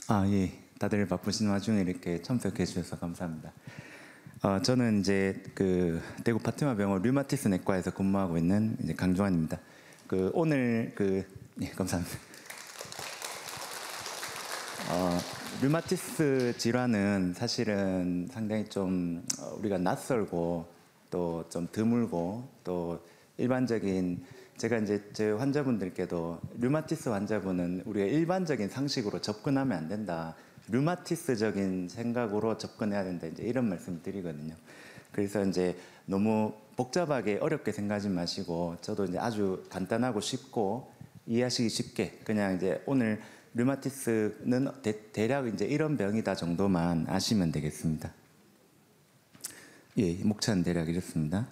예. 다들 바쁘신 와중에 이렇게 참석해 주셔서 감사합니다. 저는 이제 그 대구 파티마 병원 류마티스 내과에서 근무하고 있는 이제 강종환입니다. 오늘 예, 감사합니다. 류마티스 질환은 사실은 상당히 좀 우리가 낯설고 또 좀 드물고 또 일반적인 제가 이제 제 환자분들께도 류마티스 환자분은 우리가 일반적인 상식으로 접근하면 안 된다. 류마티스적인 생각으로 접근해야 된다. 이제 이런 말씀 드리거든요. 그래서 이제 너무 복잡하게 어렵게 생각하지 마시고 저도 이제 아주 간단하고 쉽고 이해하시기 쉽게 그냥 이제 오늘 류마티스는 대략 이제 이런 병이다 정도만 아시면 되겠습니다. 예, 목차는 대략 이렇습니다.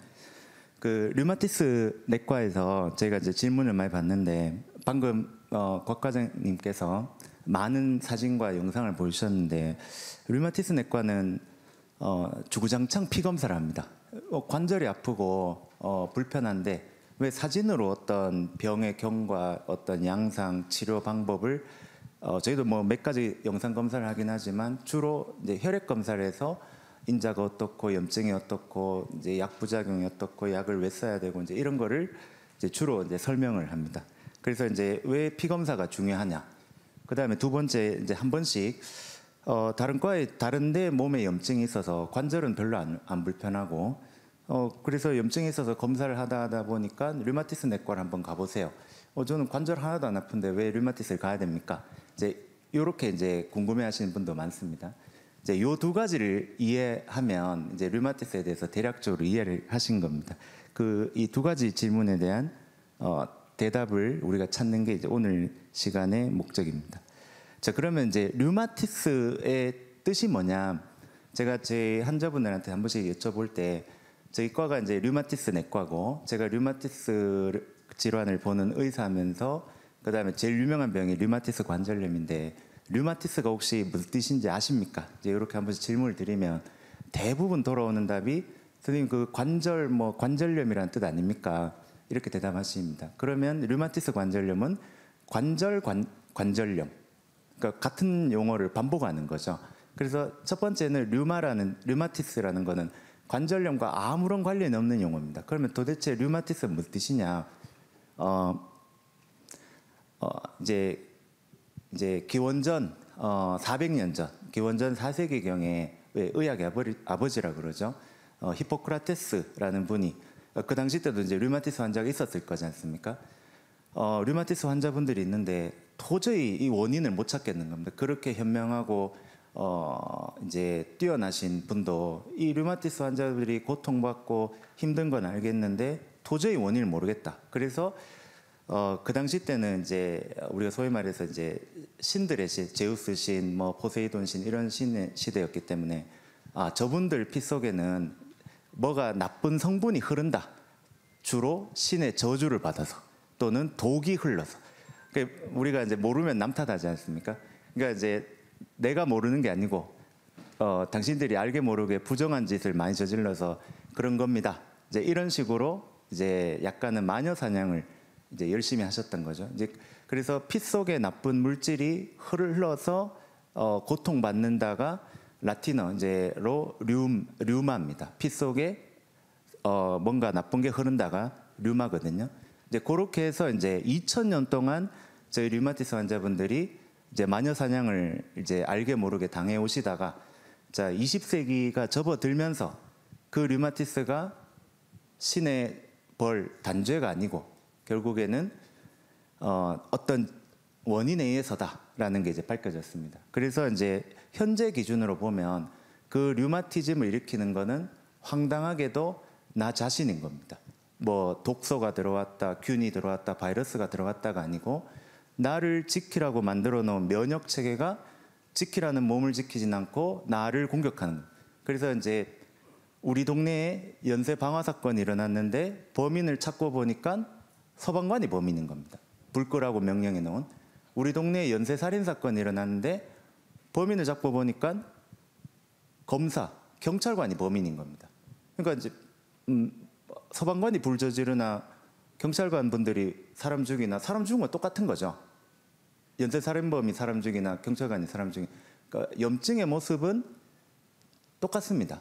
류마티스 내과에서 제가 이제 질문을 많이 받는데 방금 곽 과장님께서 많은 사진과 영상을 보여주셨는데 류마티스 내과는 주구장창 피 검사를 합니다. 관절이 아프고 불편한데 왜 사진으로 어떤 병의 경과 어떤 양상 치료 방법을 저희도 뭐 몇 가지 영상 검사를 하긴 하지만 주로 이제 혈액 검사를 해서 인자가 어떻고 염증이 어떻고 이제 약 부작용이 어떻고 약을 왜 써야 되고 이제 이런 거를 이제 주로 이제 설명을 합니다. 그래서 이제 왜 피 검사가 중요하냐. 그다음에 두 번째 이제 한 번씩 다른 과에 다른데 몸에 염증이 있어서 관절은 별로 안 불편하고 그래서 염증이 있어서 검사를 하다 보니까 류마티스 내과를 한번 가보세요. 저는 관절 하나도 안 아픈데 왜 류마티스를 가야 됩니까? 이제 이렇게 이제 궁금해하시는 분도 많습니다. 이제 요 두 가지를 이해하면 이제 류마티스에 대해서 대략적으로 이해를 하신 겁니다. 이 두 가지 질문에 대한 대답을 우리가 찾는 게 이제 오늘 시간의 목적입니다. 자, 그러면 이제 류마티스의 뜻이 뭐냐? 제가 제 환자분들한테 한 번씩 여쭤볼 때 저희 과가 이제 류마티스 내과고 제가 류마티스 질환을 보는 의사하면서 그다음에 제일 유명한 병이 류마티스 관절염인데 류마티스가 혹시 무슨 뜻인지 아십니까? 이제 이렇게 한 번씩 질문을 드리면 대부분 돌아오는 답이 선생님 관절염이라는 뜻 아닙니까? 이렇게 대답하십니다. 그러면 류마티스 관절염은 관절염. 그러니까 같은 용어를 반복하는 거죠. 그래서 첫 번째는 류마티스라는 거는 관절염과 아무런 관련이 없는 용어입니다. 그러면 도대체 류마티스는 무슨 뜻이냐? 이제 기원전 400년 전, 기원전 4세기경에 왜 의학의 아버지라 그러죠. 히포크라테스라는 분이 그 당시 때도 이제 류마티스 환자가 있었을 거지 않습니까? 류마티스 환자분들이 있는데 도저히 이 원인을 못 찾겠는 겁니다. 그렇게 현명하고 이제 뛰어나신 분도 이 류마티스 환자들이 고통받고 힘든 건 알겠는데 도저히 원인을 모르겠다. 그래서 그 당시 때는 이제 우리가 소위 말해서 이제 신들의 신, 제우스 신, 뭐 포세이돈 신 이런 신의 시대였기 때문에 저분들 피 속에는 뭐가 나쁜 성분이 흐른다. 주로 신의 저주를 받아서 또는 독이 흘러서. 그러니까 우리가 이제 모르면 남 탓하지 않습니까? 그러니까 이제 내가 모르는 게 아니고 당신들이 알게 모르게 부정한 짓을 많이 저질러서 그런 겁니다. 이제 이런 식으로 이제 약간은 마녀 사냥을 이제 열심히 하셨던 거죠. 이제 그래서 피 속에 나쁜 물질이 흘러서 고통받는다가 라틴어 이제로 류마입니다. 피 속에 뭔가 나쁜 게 흐른다가 류마거든요. 이제 그렇게 해서 이제 2000년 동안 저희 류마티스 환자분들이 이제 마녀 사냥을 이제 알게 모르게 당해 오시다가 자 20세기가 접어들면서 그 류마티스가 신의 벌 단죄가 아니고 결국에는 어떤 원인에 의해서다라는 게 이제 밝혀졌습니다. 그래서 이제 현재 기준으로 보면 그 류마티즘을 일으키는 거는 황당하게도 나 자신인 겁니다. 뭐 독소가 들어왔다, 균이 들어왔다, 바이러스가 들어왔다가 아니고 나를 지키라고 만들어 놓은 면역 체계가 지키라는 몸을 지키진 않고 나를 공격하는 거예요. 그래서 이제 우리 동네에 연쇄 방화 사건이 일어났는데 범인을 찾고 보니까 소방관이 범인인 겁니다. 불 끄라고 명령해 놓은. 우리 동네에 연쇄 살인 사건이 일어났는데 범인을 잡고 보니까 검사, 경찰관이 범인인 겁니다. 그러니까 이제 소방관이 불 저지르나 경찰관 분들이 사람 죽이나 사람 죽은 건 똑같은 거죠. 연쇄살인범이 사람 죽이나 경찰관이 사람 죽이나 그러니까 염증의 모습은 똑같습니다.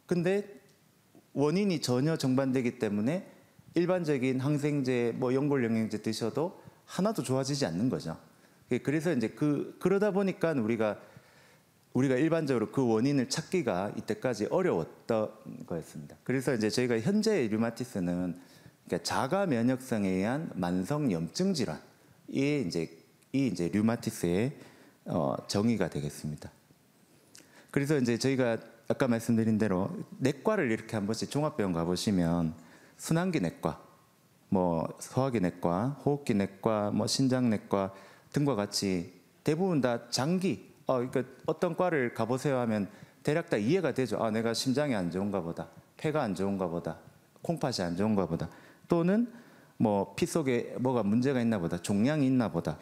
근데 원인이 전혀 정반대이기 때문에 일반적인 항생제, 뭐 연골 영양제 드셔도 하나도 좋아지지 않는 거죠. 그래서 이제 그러다 보니까 우리가 일반적으로 그 원인을 찾기가 이때까지 어려웠던 거였습니다. 그래서 이제 저희가 현재의 류마티스는 그러니까 자가 면역성에 의한 만성 염증 질환이 이제 류마티스의 정의가 되겠습니다. 그래서 이제 저희가 아까 말씀드린 대로 내과를 이렇게 한 번씩 종합병원 가보시면 순환기 내과, 뭐 소화기 내과, 호흡기 내과, 뭐 신장내과 등과 같이 대부분 다 장기, 그러니까 어떤 과를 가보세요 하면 대략 다 이해가 되죠. 내가 심장이 안 좋은가 보다, 폐가 안 좋은가 보다, 콩팥이 안 좋은가 보다, 또는 뭐 피 속에 뭐가 문제가 있나 보다, 종양이 있나 보다,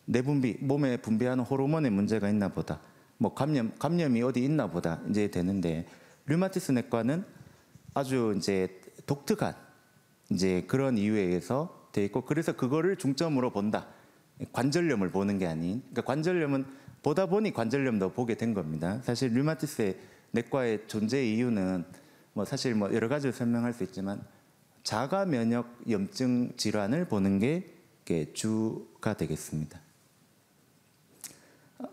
내분비, 몸에 분비하는 호르몬에 문제가 있나 보다, 뭐 감염이 어디 있나 보다 이제 되는데 류마티스 내과는 아주 이제 독특한 이제 그런 이유에 의해서 돼 있고 그래서 그거를 중점으로 본다. 관절염을 보는 게 아닌 그러니까 관절염은 보다 보니 관절염도 보게 된 겁니다. 사실 류마티스의 내과의 존재 이유는 뭐 사실 뭐 여러 가지로 설명할 수 있지만 자가 면역 염증 질환을 보는 게 주가 되겠습니다.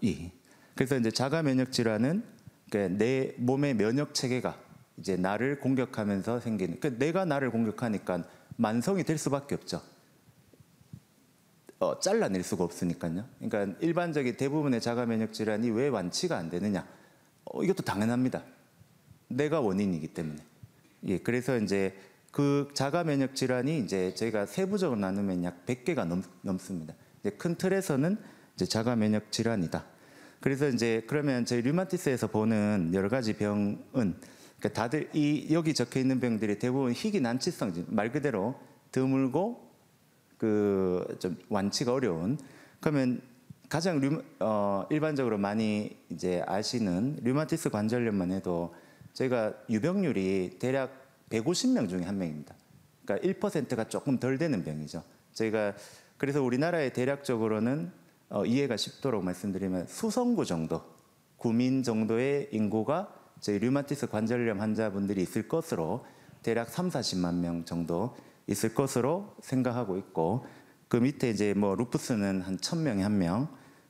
예. 그래서 이제 자가 면역 질환은 그러니까 내 몸의 면역 체계가 이제 나를 공격하면서 생기는 그러니까 내가 나를 공격하니까 만성이 될 수밖에 없죠. 잘라낼 수가 없으니까요. 그러니까 일반적인 대부분의 자가 면역 질환이 왜 완치가 안 되느냐? 이것도 당연합니다. 내가 원인이기 때문에. 예, 그래서 이제 그 자가 면역 질환이 이제 저희가 세부적으로 나누면 약 100개가 넘습니다. 이제 큰 틀에서는 이제 자가 면역 질환이다. 그래서 이제 그러면 저희 류마티스에서 보는 여러 가지 병은 그러니까 다들 여기 적혀 있는 병들이 대부분 희귀 난치성 말 그대로 드물고 좀 완치가 어려운 그러면 가장 일반적으로 많이 이제 아시는 류마티스 관절염만 해도 저희가 유병률이 대략 150명 중에 한 명입니다. 그러니까 1%가 조금 덜 되는 병이죠. 저희가 그래서 우리나라에 대략적으로는 이해가 쉽도록 말씀드리면 수성구 정도, 구민 정도의 인구가 저희 류마티스 관절염 환자분들이 있을 것으로 대략 30-40만 명 정도 있을 것으로 생각하고 있고 그 밑에 이제 뭐 루푸스는 한 1000명에 한 명,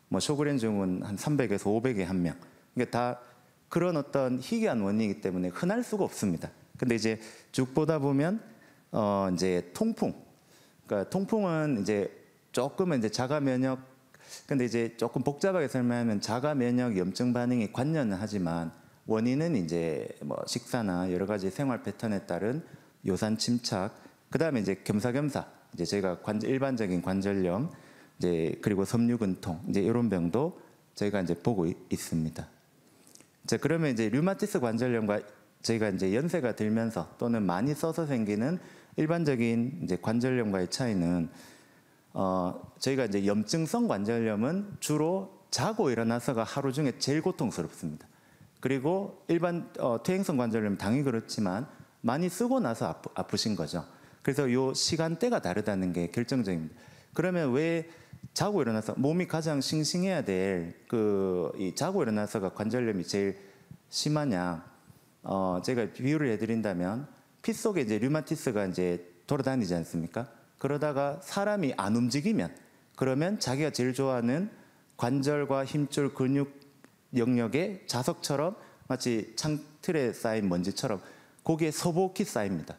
뭐 쇼그렌증은 한 300에서 500에 한 명. 그러니까 다 그런 어떤 희귀한 원인이기 때문에 흔할 수가 없습니다. 근데 이제 쭉 보다 보면 이제 통풍. 그러니까 통풍은 이제 조금은 이제 자가 면역 근데 이제 조금 복잡하게 설명하면 자가 면역 염증 반응이 관여는 하지만 원인은 이제 뭐 식사나 여러 가지 생활 패턴에 따른 요산 침착, 그다음에 이제 겸사겸사 이제 저희가 일반적인 관절염 이제 그리고 섬유근통 이제 이런 병도 저희가 이제 보고 있습니다. 자, 그러면 이제 류마티스 관절염과 저희가 이제 연세가 들면서 또는 많이 써서 생기는 일반적인 이제 관절염과의 차이는 저희가 이제 염증성 관절염은 주로 자고 일어나서가 하루 중에 제일 고통스럽습니다. 그리고 일반 퇴행성 관절염 당연히 그렇지만 많이 쓰고 나서 아프신 거죠. 그래서 요 시간대가 다르다는 게 결정적입니다. 그러면 왜 자고 일어나서 몸이 가장 싱싱해야 될 이 자고 일어나서가 관절염이 제일 심하냐? 제가 비유를 해드린다면 피 속에 이제 류마티스가 이제 돌아다니지 않습니까? 그러다가 사람이 안 움직이면 그러면 자기가 제일 좋아하는 관절과 힘줄 근육 영역에 자석처럼 마치 창틀에 쌓인 먼지처럼 거기에 소복히 쌓입니다.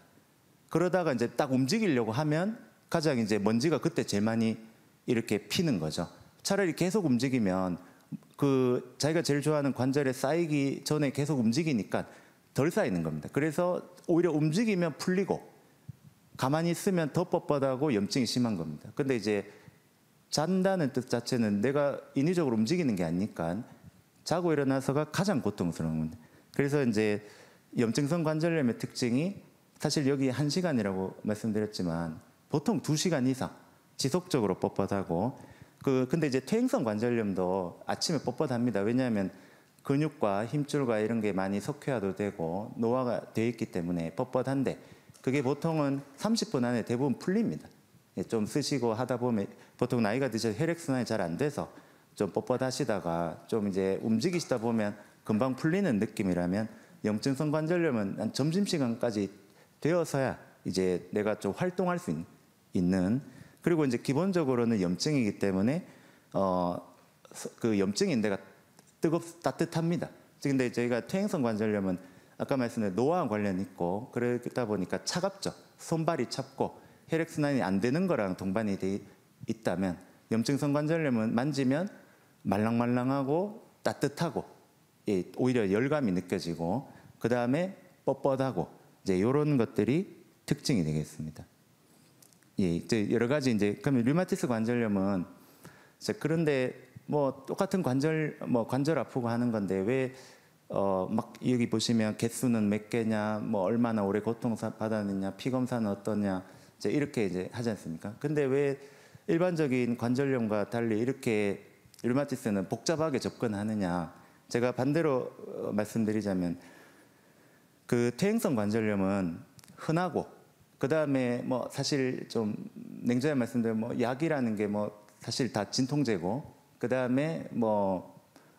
그러다가 이제 딱 움직이려고 하면 가장 이제 먼지가 그때 제일 많이 이렇게 피는 거죠. 차라리 계속 움직이면 그 자기가 제일 좋아하는 관절에 쌓이기 전에 계속 움직이니까 덜 쌓이는 겁니다. 그래서 오히려 움직이면 풀리고 가만히 있으면 더 뻣뻣하고 염증이 심한 겁니다. 근데 이제 잔다는 뜻 자체는 내가 인위적으로 움직이는 게 아니니까 자고 일어나서가 가장 고통스러운 겁니다. 그래서 이제 염증성 관절염의 특징이 사실 여기 1시간이라고 말씀드렸지만 보통 2시간 이상 지속적으로 뻣뻣하고 근데 이제 퇴행성 관절염도 아침에 뻣뻣합니다. 왜냐하면 근육과 힘줄과 이런 게 많이 석회화도 되고 노화가 되어 있기 때문에 뻣뻣한데 그게 보통은 30분 안에 대부분 풀립니다. 예, 좀 쓰시고 하다 보면 보통 나이가 드셔서 혈액순환이 잘 안 돼서 좀 뻣뻣하시다가 좀 이제 움직이시다 보면 금방 풀리는 느낌이라면 염증성 관절염은 한 점심시간까지 되어서야 이제 내가 좀 활동할 수 있는, 그리고 이제 기본적으로는 염증이기 때문에 그 염증인데가 따뜻합니다. 근데 저희가 퇴행성 관절염은 아까 말씀드린 노화와 관련이 있고 그러다 보니까 차갑죠. 손발이 찹고 혈액순환이 안 되는 거랑 동반이 돼 있다면, 염증성 관절염은 만지면 말랑말랑하고 따뜻하고, 예, 오히려 열감이 느껴지고 그 다음에 뻣뻣하고 이제 이런 것들이 특징이 되겠습니다. 예, 이제 여러 가지 이제 그러면 류마티스 관절염은 그런데 뭐 똑같은 관절 아프고 하는 건데 왜 막 여기 보시면 개수는 몇 개냐, 뭐 얼마나 오래 고통 받았느냐, 피 검사는 어떠냐, 이제 이렇게 이제 하지 않습니까? 근데 왜 일반적인 관절염과 달리 이렇게 류마티스는 복잡하게 접근하느냐? 제가 반대로 말씀드리자면 그 퇴행성 관절염은 흔하고 그 다음에 뭐 사실 좀 냉정하게 말씀드리면 뭐 약이라는 게 뭐 사실 다 진통제고 그 다음에 뭐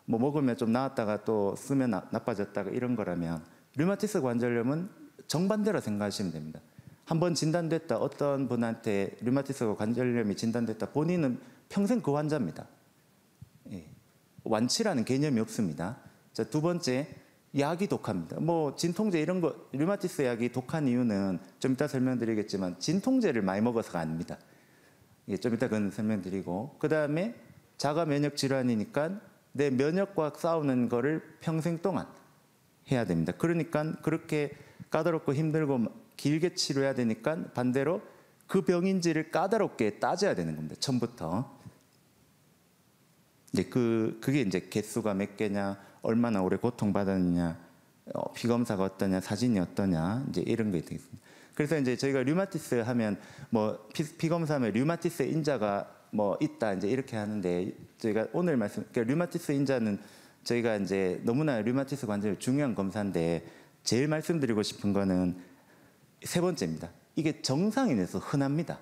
먹으면 좀 나았다가 또 쓰면 나빠졌다가 이런 거라면, 류마티스 관절염은 정반대로 생각하시면 됩니다. 한번 진단됐다, 어떤 분한테 류마티스 관절염이 진단됐다, 본인은 평생 그 환자입니다. 예. 완치라는 개념이 없습니다. 자, 두 번째, 약이 독합니다. 뭐 진통제 이런 거, 류마티스 약이 독한 이유는 좀 이따 설명드리겠지만 진통제를 많이 먹어서가 아닙니다. 예, 좀 이따 그건 설명드리고, 그 다음에 자가 면역 질환이니까 내 면역과 싸우는 거를 평생 동안 해야 됩니다. 그러니까 그렇게 까다롭고 힘들고 길게 치료해야 되니까 반대로 그 병인지를 까다롭게 따져야 되는 겁니다. 처음부터. 이제 그게 이제 개수가 몇 개냐, 얼마나 오래 고통받았느냐, 피 검사가 어떠냐, 사진이 어떠냐, 이제 이런 게 되겠습니다. 그래서 이제 저희가 류마티스 하면 뭐 피 검사하면 류마티스 인자가 뭐 있다 이제 이렇게 하는데, 저희가 오늘 그러니까 류마티스 인자는 저희가 이제 너무나 류마티스 관절 중요한 검사인데 제일 말씀드리고 싶은 거는 세 번째입니다. 이게 정상인에서 흔합니다.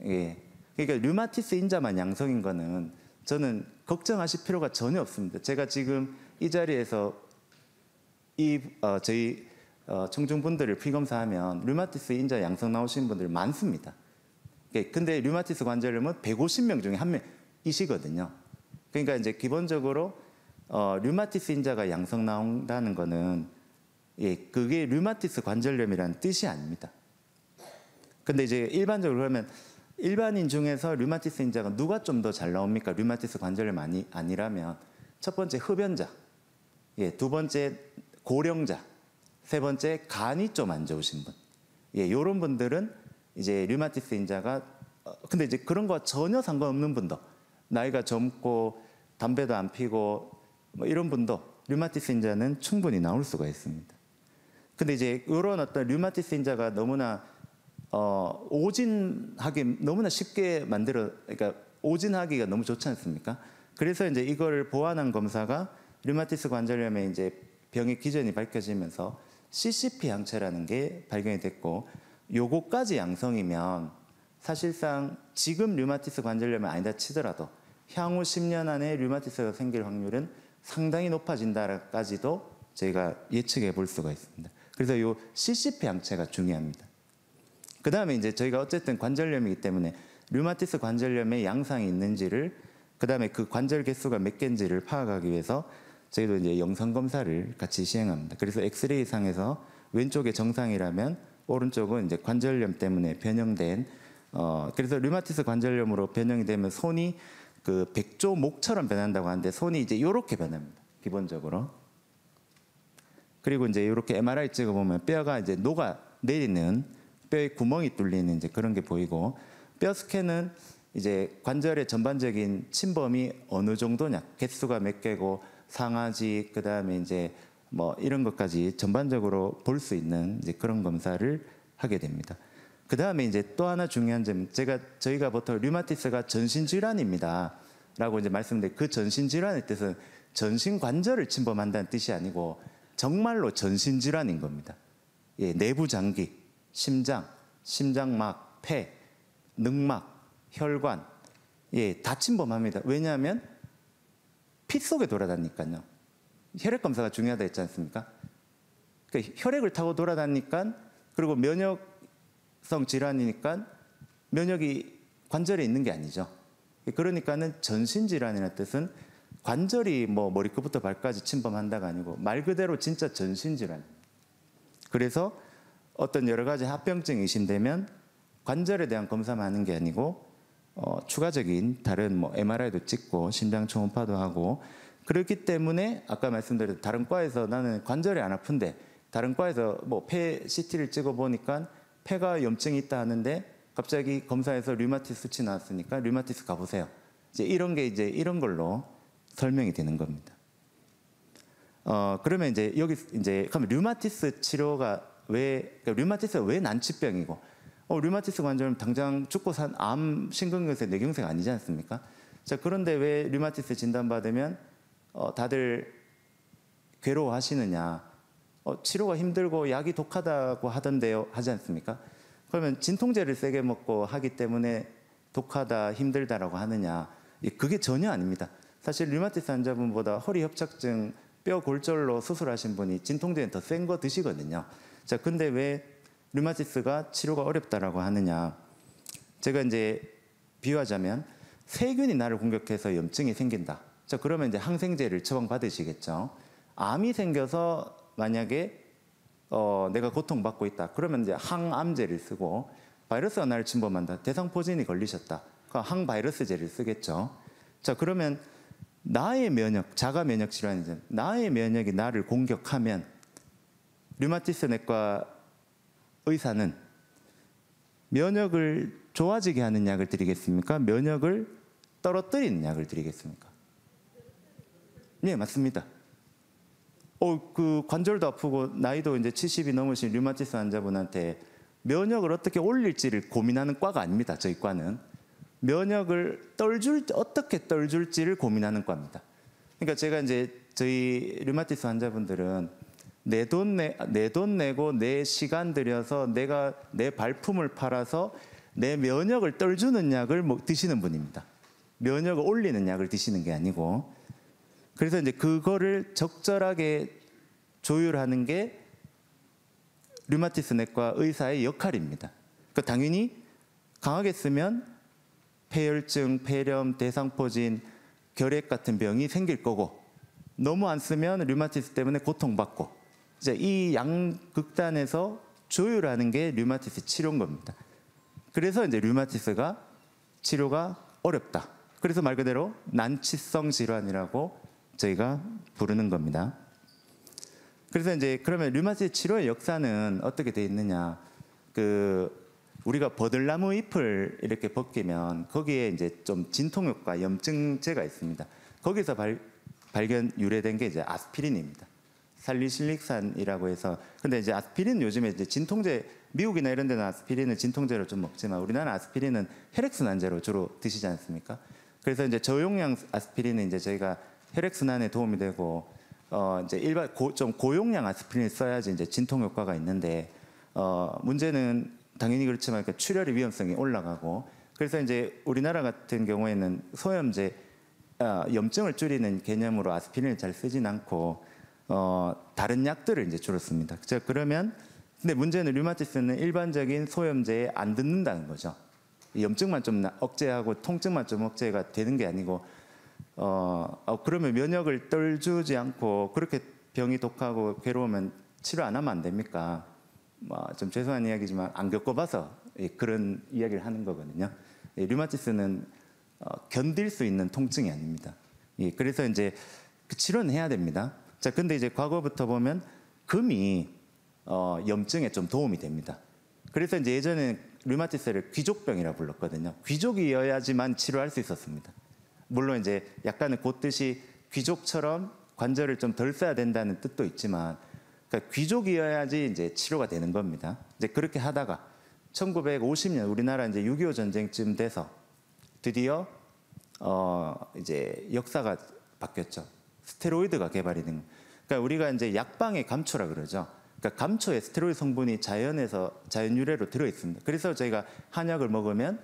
예. 그러니까 류마티스 인자만 양성인 거는 저는 걱정하실 필요가 전혀 없습니다. 제가 지금 이 자리에서 저희 청중분들을 피검사하면 류마티스 인자 양성 나오신 분들 많습니다. 근데 류마티스 관절염은 150명 중에 한 명이시거든요. 그러니까 이제 기본적으로 류마티스 인자가 양성 나온다는 거는, 예, 그게 류마티스 관절염이라는 뜻이 아닙니다. 근데 이제 일반적으로 그러면 일반인 중에서 류마티스 인자가 누가 좀 더 잘 나옵니까? 류마티스 관절염 아니라면 첫 번째 흡연자, 예, 두 번째 고령자, 세 번째 간이 좀 안 좋으신 분, 예, 이런 분들은 이제 류마티스 인자가 근데 이제 그런 거 전혀 상관없는 분도, 나이가 젊고 담배도 안 피고 뭐 이런 분도 류마티스 인자는 충분히 나올 수가 있습니다. 근데 이제 이런 어떤 류마티스 인자가 너무나 오진하기 너무나 쉽게 그러니까 오진하기가 너무 좋지 않습니까? 그래서 이제 이걸 보완한 검사가 류마티스 관절염의 이제 병의 기전이 밝혀지면서 CCP 항체라는 게 발견이 됐고, 요거까지 양성이면 사실상 지금 류마티스 관절염이 아니다 치더라도 향후 10년 안에 류마티스가 생길 확률은 상당히 높아진다까지도 저희가 예측해 볼 수가 있습니다. 그래서 요 CCP 항체가 중요합니다. 그 다음에 이제 저희가 어쨌든 관절염이기 때문에 류마티스 관절염의 양상이 있는지를, 그 다음에 그 관절 개수가 몇 개인지를 파악하기 위해서 저희도 이제 영상 검사를 같이 시행합니다. 그래서 엑스레이 상에서 왼쪽에 정상이라면 오른쪽은 이제 관절염 때문에 변형된, 그래서 류마티스 관절염으로 변형이 되면 손이 그 백조 목처럼 변한다고 하는데 손이 이제 이렇게 변합니다. 기본적으로. 그리고 이제 이렇게 MRI 찍어보면 뼈가 이제 녹아 내리는, 뼈에 구멍이 뚫리는 이제 그런 게 보이고, 뼈 스캔은 이제 관절의 전반적인 침범이 어느 정도냐, 개수가 몇 개고 상하지, 그 다음에 이제 뭐 이런 것까지 전반적으로 볼 수 있는 이제 그런 검사를 하게 됩니다. 그 다음에 이제 또 하나 중요한 점, 저희가 보통 류마티스가 전신질환입니다라고 이제 말씀드린 그 전신질환의 뜻은 전신 관절을 침범한다는 뜻이 아니고 정말로 전신질환인 겁니다. 예, 내부 장기, 심장, 심장막, 폐, 늑막, 혈관, 예, 다 침범합니다. 왜냐하면 피 속에 돌아다니까요. 혈액 검사가 중요하다 했지 않습니까? 그러니까 혈액을 타고 돌아다니까, 그리고 면역성 질환이니까 면역이 관절에 있는 게 아니죠. 그러니까는 전신질환이라는 뜻은 관절이 뭐 머리끝부터 발까지 침범한다가 아니고 말 그대로 진짜 전신질환. 그래서 어떤 여러 가지 합병증이 의심되면 관절에 대한 검사만 하는 게 아니고 추가적인 다른 뭐 MRI도 찍고 심장 초음파도 하고, 그렇기 때문에 아까 말씀드린 다른 과에서 나는 관절이 안 아픈데 다른 과에서 뭐 폐 CT를 찍어 보니까 폐가 염증이 있다 하는데 갑자기 검사에서 류마티스 수치 나왔으니까 류마티스 가보세요. 이제 이런 게 이제 이런 걸로 설명이 되는 겁니다. 그러면 이제 여기 이제 그럼 류마티스 치료가 그러니까 류마티스가 왜 난치병이고, 류마티스 관절은 당장 죽고 산 암 심근경색 뇌경색 아니지 않습니까? 자, 그런데 왜 류마티스 진단받으면 다들 괴로워하시느냐? 치료가 힘들고 약이 독하다고 하던데요, 하지 않습니까? 그러면 진통제를 세게 먹고 하기 때문에 독하다, 힘들다라고 하느냐? 그게 전혀 아닙니다. 사실 류마티스 환자분보다 허리 협착증, 뼈 골절로 수술하신 분이 진통제는 더 센 거 드시거든요. 자, 근데 왜 류마티스가 치료가 어렵다라고 하느냐? 제가 이제 비유하자면 세균이 나를 공격해서 염증이 생긴다. 자, 그러면 이제 항생제를 처방받으시겠죠. 암이 생겨서 만약에 내가 고통받고 있다. 그러면 이제 항암제를 쓰고, 바이러스가 나를 침범한다. 대상포진이 걸리셨다. 그러니까 항바이러스제를 쓰겠죠. 자, 그러면 나의 면역, 자가 면역 질환이죠. 나의 면역이 나를 공격하면 류마티스 내과 의사는 면역을 좋아지게 하는 약을 드리겠습니까? 면역을 떨어뜨리는 약을 드리겠습니까? 네, 맞습니다. 그 관절도 아프고 나이도 이제 70이 넘으신 류마티스 환자분한테 면역을 어떻게 올릴지를 고민하는 과가 아닙니다. 저희 과는 면역을 어떻게 떨줄지를 고민하는 과입니다. 그러니까 제가 이제 저희 류마티스 환자분들은 내 돈 내고 내 시간 들여서 내가 내 발품을 팔아서 내 면역을 떨주는 약을 드시는 분입니다. 면역을 올리는 약을 드시는 게 아니고, 그래서 이제 그거를 적절하게 조율하는 게 류마티스 내과 의사의 역할입니다. 그러니까 당연히 강하게 쓰면 폐혈증, 폐렴, 대상포진, 결핵 같은 병이 생길 거고, 너무 안 쓰면 류마티스 때문에 고통받고, 이제 이 양극단에서 조율하는 게 류마티스 치료인 겁니다. 그래서 이제 류마티스가 치료가 어렵다. 그래서 말 그대로 난치성 질환이라고 저희가 부르는 겁니다. 그래서 이제 그러면 류마티스 치료의 역사는 어떻게 돼 있느냐? 우리가 버들나무 잎을 이렇게 벗기면 거기에 이제 좀 진통 효과, 염증제가 있습니다. 거기서 발견 유래된 게 이제 아스피린입니다. 살리실릭산이라고 해서, 근데 이제 아스피린 요즘에 이제 진통제, 미국이나 이런 데는 아스피린을 진통제로 좀 먹지만 우리나라 아스피린은 혈액순환제로 주로 드시지 않습니까? 그래서 이제 저용량 아스피린은 이제 저희가 혈액순환에 도움이 되고, 이제 좀 고용량 아스피린을 써야지 이제 진통 효과가 있는데, 문제는 당연히 그렇지만 출혈의 위험성이 올라가고, 그래서 이제 우리나라 같은 경우에는 소염제, 염증을 줄이는 개념으로 아스피린을 잘 쓰진 않고, 다른 약들을 이제 주로 씁니다. 그러면, 근데 문제는 류마티스는 일반적인 소염제에 안 듣는다는 거죠. 염증만 좀 억제하고 통증만 좀 억제가 되는 게 아니고, 그러면 면역을 떨주지 않고 그렇게 병이 독하고 괴로우면 치료 안 하면 안 됩니까? 좀 죄송한 이야기지만 안 겪어봐서 그런 이야기를 하는 거거든요. 류마티스는 견딜 수 있는 통증이 아닙니다. 그래서 이제 그 치료는 해야 됩니다. 자, 근데 이제 과거부터 보면 금이 염증에 좀 도움이 됩니다. 그래서 이제 예전에 류마티스를 귀족병이라 불렀거든요. 귀족이어야지만 치료할 수 있었습니다. 물론 이제 약간은 곧듯이 귀족처럼 관절을 좀 덜 써야 된다는 뜻도 있지만, 그러니까 귀족이어야지 이제 치료가 되는 겁니다. 이제 그렇게 하다가 1950년 우리나라 이제 6.25 전쟁쯤 돼서 드디어 이제 역사가 바뀌었죠. 스테로이드가 개발이 된. 그러니까 우리가 이제 약방의 감초라 그러죠. 그러니까 감초에 스테로이드 성분이 자연 유래로 들어 있습니다. 그래서 저희가 한약을 먹으면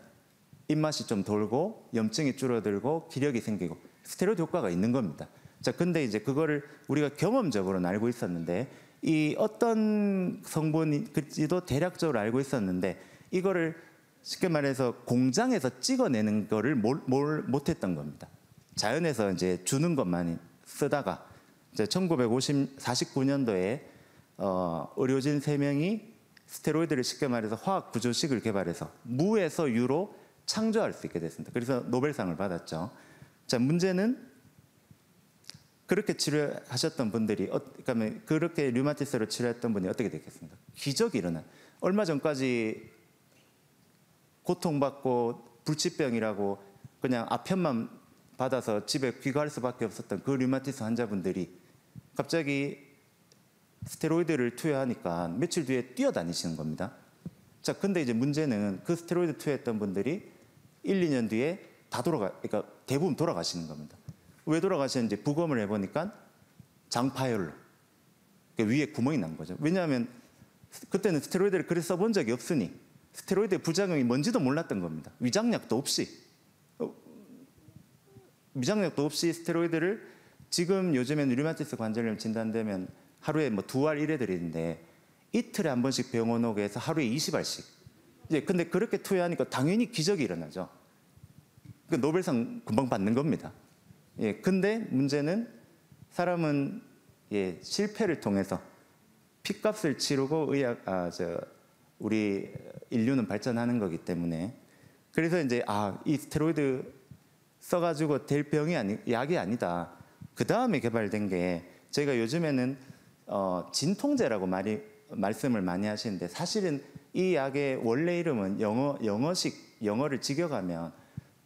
입맛이 좀 돌고 염증이 줄어들고 기력이 생기고 스테로이드 효과가 있는 겁니다. 자, 근데 이제 그거를 우리가 경험적으로는 알고 있었는데 이 어떤 성분인지도 대략적으로 알고 있었는데 이거를 쉽게 말해서 공장에서 찍어내는 거를 못했던 겁니다. 자연에서 이제 주는 것만 쓰다가 이제 1949년도에 의료진 3명이 스테로이드를 쉽게 말해서 화학 구조식을 개발해서 무에서 유로 창조할 수 있게 됐습니다. 그래서 노벨상을 받았죠. 자, 문제는 그렇게 치료하셨던 분들이 그러니까 그렇게 류마티스로 치료했던 분이 어떻게 됐겠습니까? 기적이 일어나요. 얼마 전까지 고통받고 불치병이라고 그냥 아편만 받아서 집에 귀가할 수밖에 없었던 그 류마티스 환자분들이 갑자기 스테로이드를 투여하니까 며칠 뒤에 뛰어다니시는 겁니다. 자, 근데 이제 문제는 그 스테로이드 투여했던 분들이 1, 2년 뒤에 그러니까 대부분 돌아가시는 겁니다. 왜 돌아가시는지 부검을 해보니까 장파열로 그러니까 위에 구멍이 난 거죠. 왜냐하면 그때는 스테로이드를 그래 써본 적이 없으니 스테로이드의 부작용이 뭔지도 몰랐던 겁니다. 위장약도 없이 스테로이드를 지금 요즘에는 류마티스 관절염 진단되면 하루에 뭐 2알 1회들인데 이틀에 한 번씩 병원 오게 해서 하루에 20알씩. 근데 그렇게 투여하니까 당연히 기적이 일어나죠. 그 노벨상 금방 받는 겁니다. 근데 문제는 사람은 실패를 통해서 피값을 치르고 우리 인류는 발전하는 거기 때문에 그래서 이제 이 스테로이드 써가지고 될 약이 아니다. 그 다음에 개발된 게 저희가 요즘에는 진통제라고 말씀을 많이 하시는데 사실은 이 약의 원래 이름은 영어를 직역하면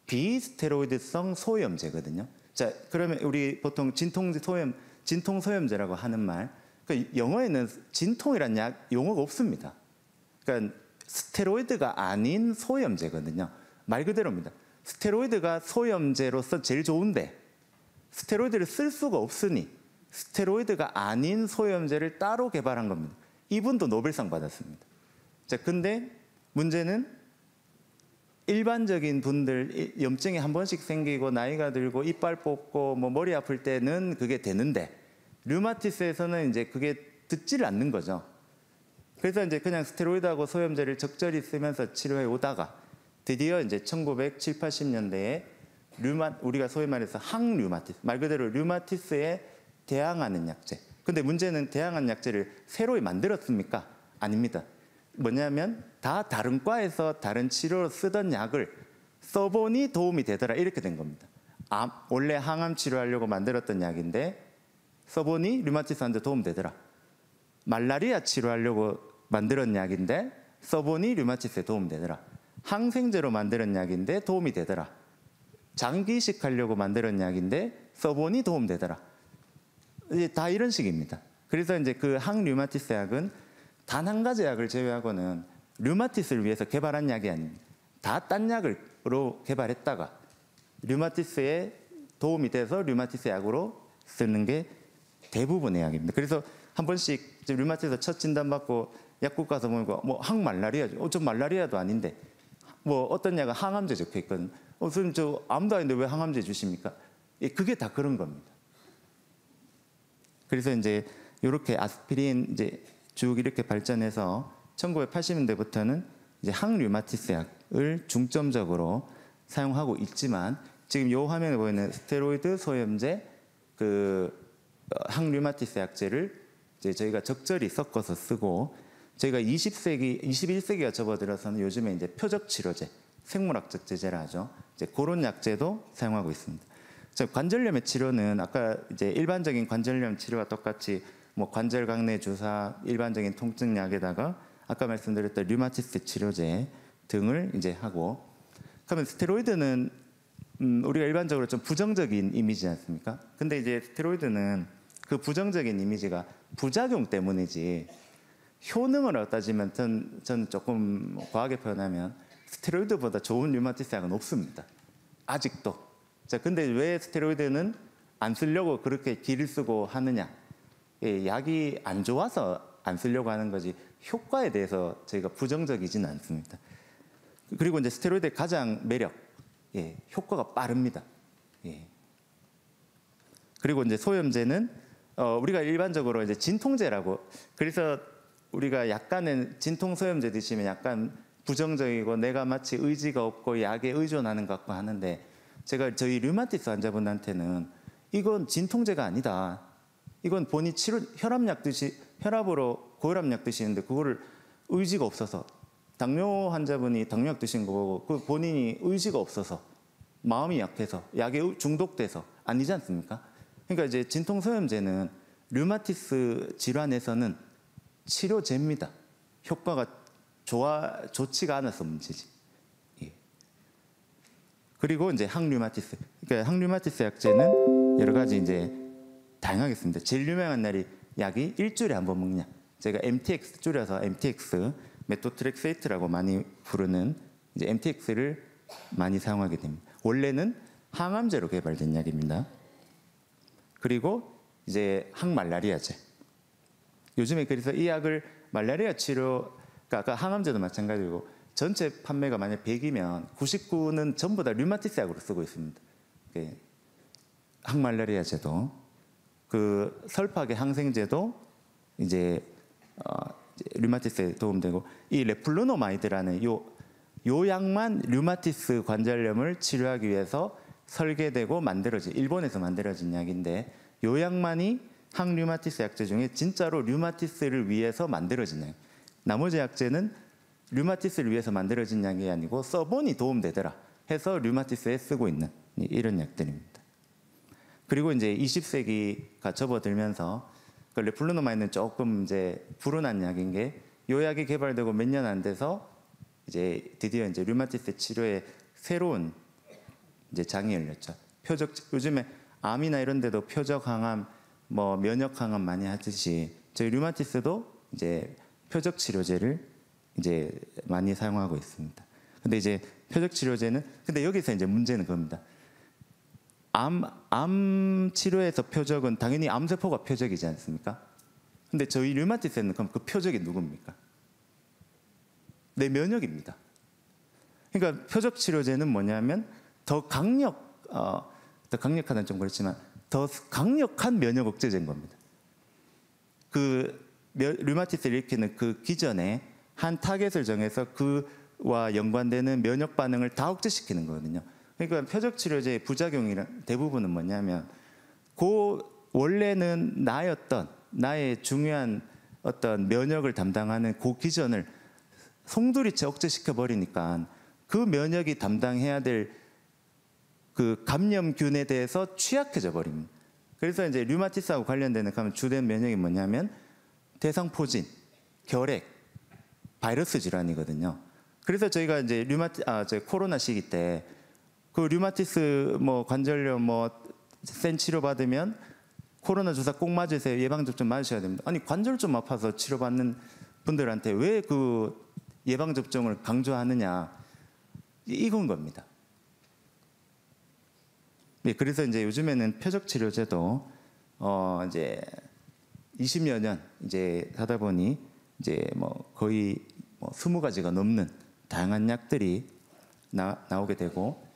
비스테로이드성 소염제거든요. 자, 그러면 우리 보통 진통소염제라고 하는 말, 그러니까 영어에는 진통이란 용어가 없습니다. 그러니까 스테로이드가 아닌 소염제거든요. 말 그대로입니다. 스테로이드가 소염제로서 제일 좋은데 스테로이드를 쓸 수가 없으니 스테로이드가 아닌 소염제를 따로 개발한 겁니다. 이분도 노벨상 받았습니다. 자, 근데 문제는 일반적인 분들 염증이 한 번씩 생기고 나이가 들고 이빨 뽑고 뭐 머리 아플 때는 그게 되는데 류마티스에서는 이제 그게 듣지를 않는 거죠. 그래서 이제 그냥 스테로이드하고 소염제를 적절히 쓰면서 치료해 오다가 드디어 이제 1970, 80년대에 우리가 소위 말해서 항류마티스, 말 그대로 류마티스에 대항하는 약제. 근데 문제는 대항하는 약제를 새로 만들었습니까? 아닙니다. 뭐냐면 다 다른 과에서 다른 치료로 쓰던 약을 써보니 도움이 되더라 이렇게 된 겁니다. 원래 항암 치료하려고 만들었던 약인데 써보니 류마티스한테 도움되더라. 말라리아 치료하려고 만들었던 약인데 써보니 류마티스에 도움되더라. 항생제로 만들었던 약인데 도움이 되더라. 장기 이식하려고 만들었던 약인데 써보니 도움되더라. 이제 다 이런 식입니다. 그래서 이제 그 항류마티스 약은 단 한 가지 약을 제외하고는 류마티스를 위해서 개발한 약이 아닙니다. 다 딴 약으로 개발했다가 류마티스에 도움이 돼서 류마티스 약으로 쓰는 게 대부분의 약입니다. 그래서 한 번씩 류마티스 첫 진단받고 약국 가서 보니까 뭐 항말라리아죠. 저 말라리아도 아닌데 뭐 어떤 약은 항암제 적혀 있거든요. 선생님 저 암도 아닌데 왜 항암제 주십니까? 그게 다 그런 겁니다. 그래서 이제 이렇게 아스피린 이제 쭉 이렇게 발전해서 1980년대부터는 이제 항류마티스 약을 중점적으로 사용하고 있지만 지금 이 화면에 보이는 스테로이드 소염제 항류마티스 약제를 이제 저희가 적절히 섞어서 쓰고 저희가 21세기가 접어들어서는 요즘에 이제 표적 치료제, 생물학적 제제라 하죠. 이제 그런 약제도 사용하고 있습니다. 관절염의 치료는 아까 이제 일반적인 관절염 치료와 똑같이 뭐 관절 강내 주사, 일반적인 통증 약에다가 아까 말씀드렸던 류마티스 치료제 등을 이제 하고 그러면 스테로이드는 우리가 일반적으로 좀 부정적인 이미지지 않습니까? 근데 이제 스테로이드는 그 부정적인 이미지가 부작용 때문이지 효능을 따지면 저는 조금 과하게 표현하면 스테로이드보다 좋은 류마티스 약은 없습니다. 아직도. 자, 근데 왜 스테로이드는 안 쓰려고 그렇게 길을 쓰고 하느냐? 약이 안 좋아서 안 쓰려고 하는 거지 효과에 대해서 저희가 부정적이지는 않습니다. 그리고 이제 스테로이드의 가장 매력, 효과가 빠릅니다. 그리고 이제 소염제는 우리가 일반적으로 이제 진통제라고, 그래서 우리가 약간은 진통 소염제 드시면 약간 부정적이고 내가 마치 의지가 없고 약에 의존하는 것 같고 하는데, 제가 저희 류마티스 환자분한테는 이건 진통제가 아니다. 이건 본인 혈압으로 고혈압약 드시는데 그거를 의지가 없어서, 당뇨 환자분이 당뇨약 드신 거고 그 본인이 의지가 없어서 마음이 약해서 약에 중독돼서 아니지 않습니까? 그러니까 이제 진통 소염제는 류마티스 질환에서는 치료제입니다. 효과가 좋지가 않아서 문제지. 그리고 이제 항류마티스. 그러니까 항류마티스 약제는 여러 가지 이제 다양하게 씁니다. 제일 유명한 약이 일주일에 한 번 먹냐. 제가 MTX 줄여서 MTX, 메토트렉세이트라고 많이 부르는 이제 MTX를 많이 사용하게 됩니다. 원래는 항암제로 개발된 약입니다. 그리고 이제 항말라리아제. 요즘에 그래서 이 약을 말라리아 치료, 아까 항암제도 마찬가지고 전체 판매가 만약 100이면 99는 전부 다 류마티스 약으로 쓰고 있습니다. 항말라리아제도, 그 설파계 항생제도 이제 류마티스에 도움되고, 이 레플루노마이드라는 요 약만 류마티스 관절염을 치료하기 위해서 설계되고 만들어진, 일본에서 만들어진 약인데, 요 약만이 항류마티스 약제 중에 진짜로 류마티스를 위해서 만들어진 약. 나머지 약제는 류마티스를 위해서 만들어진 약이 아니고 써보니 도움되더라 해서 류마티스에 쓰고 있는 이런 약들입니다. 그리고 이제 20세기가 접어들면서 그 레플루노마이드는 조금 이제 불운한 약인 게, 요 약이 개발되고 몇 년 안 돼서 이제 드디어 이제 류마티스 치료에 새로운 이제 장이 열렸죠. 요즘에 암이나 이런 데도 표적 항암, 뭐 면역 항암 많이 하듯이 저희 류마티스도 이제 표적 치료제를 이제 많이 사용하고 있습니다. 근데 이제 표적 치료제는, 근데 여기서 이제 문제는 그겁니다. 암 치료에서 표적은 당연히 암세포가 표적이지 않습니까? 근데 저희 류마티스는 그럼 그 표적이 누굽니까? 내 면역입니다. 그러니까 표적 치료제는 뭐냐면 더 강력하다는 좀 그렇지만 더 강력한 면역 억제제인 겁니다. 그 류마티스를 일으키는 그 기전에 한 타겟을 정해서 그와 연관되는 면역 반응을 다 억제시키는 거거든요. 그러니까 표적 치료제의 부작용이란 대부분은 뭐냐면, 원래는 나의 중요한 어떤 면역을 담당하는 그 기전을 송두리째 억제시켜 버리니까 그 면역이 담당해야 될 그 감염균에 대해서 취약해져 버립니다. 그래서 이제 류마티스하고 관련되는 주된 면역이 뭐냐면 대상포진, 결핵, 바이러스 질환이거든요. 그래서 저희가 이제 코로나 시기 때 그 류마티스 관절염 센 치료 받으면 코로나 주사 꼭 맞으세요. 예방접종 맞으셔야 됩니다. 아니 관절 좀 아파서 치료받는 분들한테 왜 그 예방접종을 강조하느냐, 이건 겁니다. 그래서 이제 요즘에는 표적 치료제도 이제 20여 년 이제 하다 보니 이제 거의 20가지가 넘는 다양한 약들이 나오게 되고,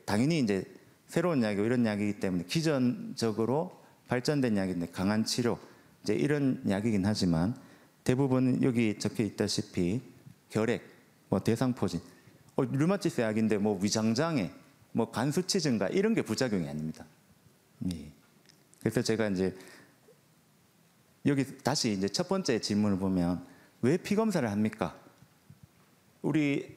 당연히 이제 새로운 약이고 이런 약이기 때문에 기전적으로 발전된 약인데 강한 치료 이제 이런 약이긴 하지만, 대부분 여기 적혀 있다시피 결핵, 대상포진, 류마티스 약인데 위장장애, 간 수치 증가 이런 게 부작용이 아닙니다. 그래서 제가 이제 여기 다시 이제 첫 번째 질문을 보면, 왜 피 검사를 합니까? 우리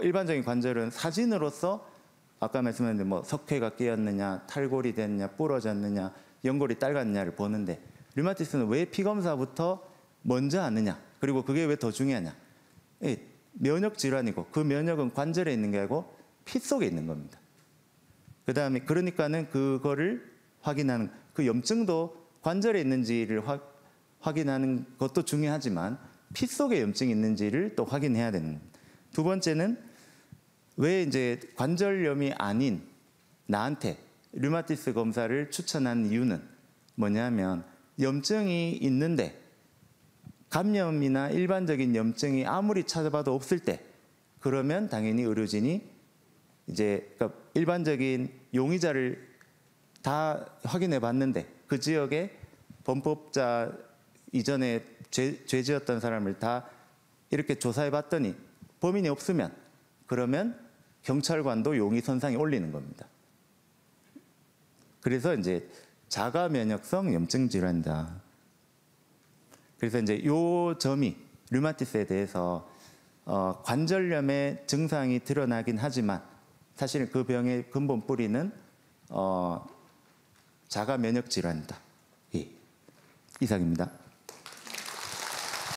일반적인 관절은 사진으로서 아까 말씀드린 석회가 끼었느냐, 탈골이 됐느냐, 부러졌느냐, 연골이 딸갔느냐를 보는데, 류마티스는 왜 피 검사부터 먼저 하느냐, 그리고 그게 왜 더 중요하냐? 면역 질환이고 그 면역은 관절에 있는 게 아니고 피 속에 있는 겁니다. 그 다음에 그러니까는 그거를 확인하는, 그 염증도 관절에 있는지를 확인하는 것도 중요하지만 피 속에 염증이 있는지를 또 확인해야 되는 겁니다. 두 번째는 왜 이제 관절염이 아닌 나한테 류마티스 검사를 추천한 이유는 뭐냐면, 염증이 있는데 감염이나 일반적인 염증이 아무리 찾아봐도 없을 때 그러면 당연히 의료진이 이제 그러니까 일반적인 용의자를 다 확인해 봤는데 그 지역에 범법자 이전에 죄 지었던 사람을 다 이렇게 조사해 봤더니 범인이 없으면 그러면 경찰관도 용의 선상에 올리는 겁니다. 그래서 이제 자가 면역성 염증 질환이다. 그래서 이제 요 점이 류마티스에 대해서 관절염의 증상이 드러나긴 하지만 사실은 그 병의 근본 뿌리는 자가 면역 질환이다. 예. 이상입니다.